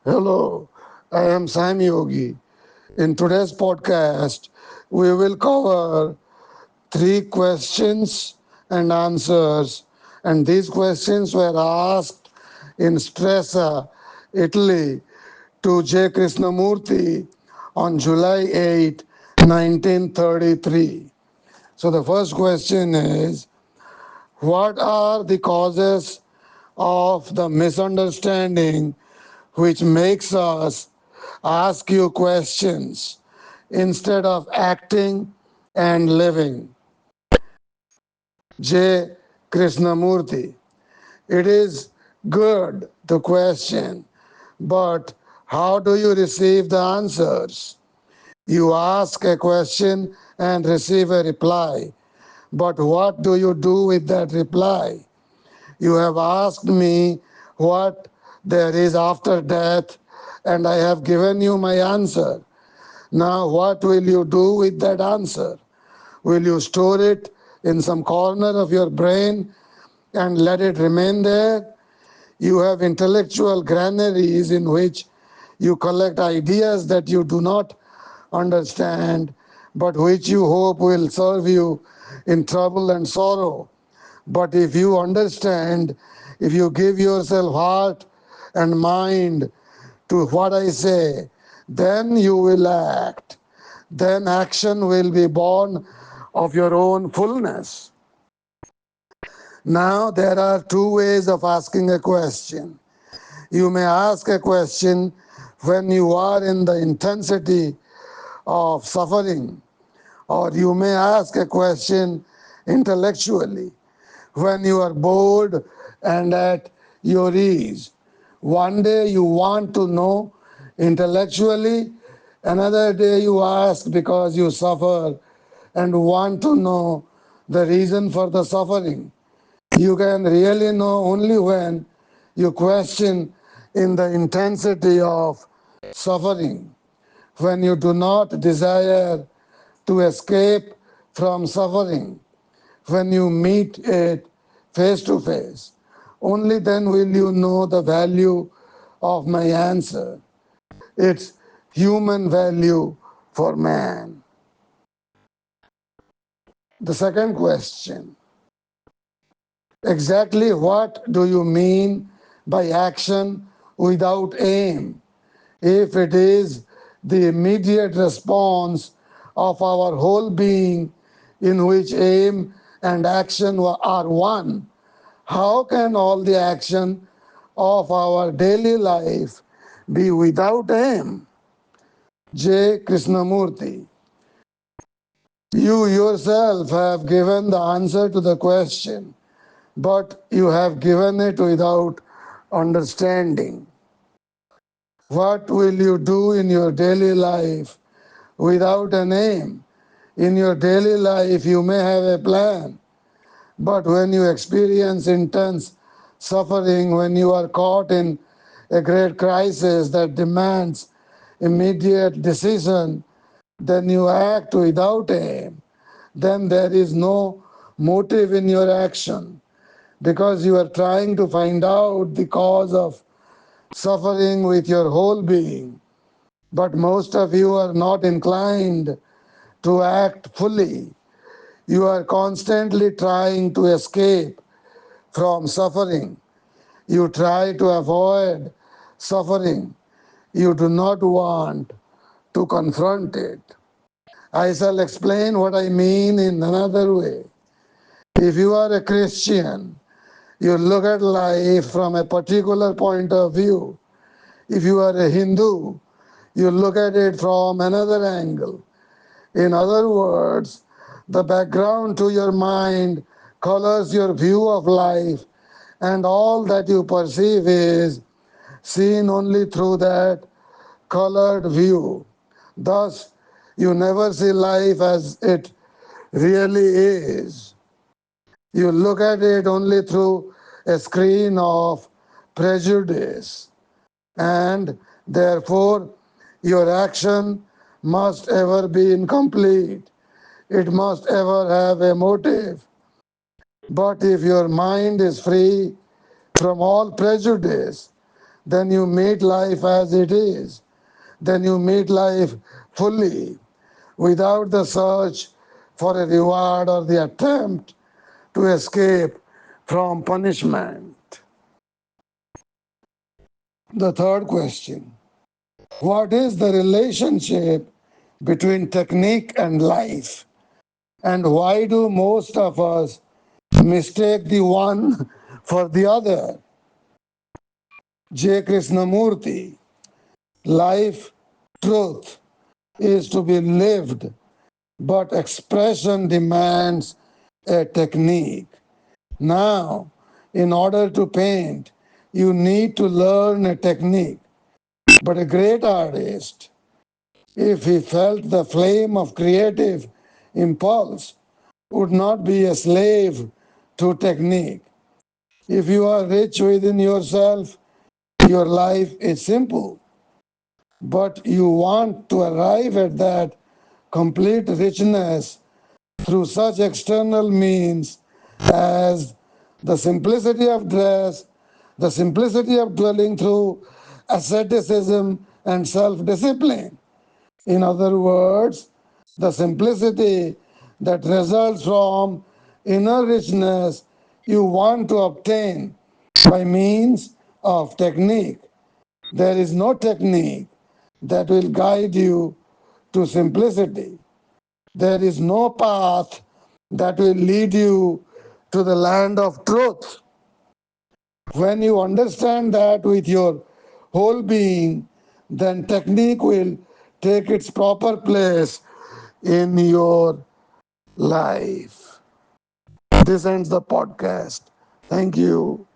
Hello, I am Sam Yogi. In today's podcast, we will cover three questions and answers. And these questions were asked in Stresa, Italy, to J. Krishnamurti on July 8, 1933. So the first question is, what are the causes of the misunderstanding which makes us ask you questions instead of acting and living? J. Krishnamurti. It is good to question, but how do you receive the answers? You ask a question and receive a reply, but what do you do with that reply? You have asked me what there is after death, and I have given you my answer. Now, what will you do with that answer? Will you store it in some corner of your brain and let it remain there? You have intellectual granaries in which you collect ideas that you do not understand, but which you hope will serve you in trouble and sorrow. But if you understand, if you give yourself heart and mind to what I say, then you will act. Then action will be born of your own fullness. Now, there are two ways of asking a question. You may ask a question when you are in the intensity of suffering, or you may ask a question intellectually when you are bored and at your ease. One day you want to know intellectually, another day you ask because you suffer and want to know the reason for the suffering. You can really know only when you question in the intensity of suffering, when you do not desire to escape from suffering, when you meet it face to face. Only then will you know the value of my answer, its human value for man. The second question, exactly what do you mean by action without aim? If it is the immediate response of our whole being in which aim and action are one, how can all the action of our daily life be without aim? J. Krishnamurti. You yourself have given the answer to the question, but you have given it without understanding. What will you do in your daily life without a name? In your daily life, you may have a plan, but when you experience intense suffering, when you are caught in a great crisis that demands immediate decision, then you act without aim. Then there is no motive in your action because you are trying to find out the cause of suffering with your whole being. But most of you are not inclined to act fully. You are constantly trying to escape from suffering. You try to avoid suffering. You do not want to confront it. I shall explain what I mean in another way. If you are a Christian, you look at life from a particular point of view. If you are a Hindu, you look at it from another angle. In other words, the background to your mind colors your view of life, and all that you perceive is seen only through that colored view. Thus, you never see life as it really is. You look at it only through a screen of prejudice, and therefore your action must ever be incomplete. It must ever have a motive. But if your mind is free from all prejudice, then you meet life as it is. Then you meet life fully, without the search for a reward or the attempt to escape from punishment. The third question: what is the relationship between technique and life? And why do most of us mistake the one for the other? J. Krishnamurti: life, truth, is to be lived, but expression demands a technique. Now, in order to paint, you need to learn a technique. But a great artist, if he felt the flame of creative impulse, would not be a slave to technique. If you are rich within yourself, your life is simple. But you want to arrive at that complete richness through such external means as the simplicity of dress, the simplicity of dwelling through asceticism and self discipline. In other words, the simplicity that results from inner richness you want to obtain by means of technique. There is no technique that will guide you to simplicity. There is no path that will lead you to the land of truth. When you understand that with your whole being, then technique will take its proper place in your life. This ends the podcast. Thank you.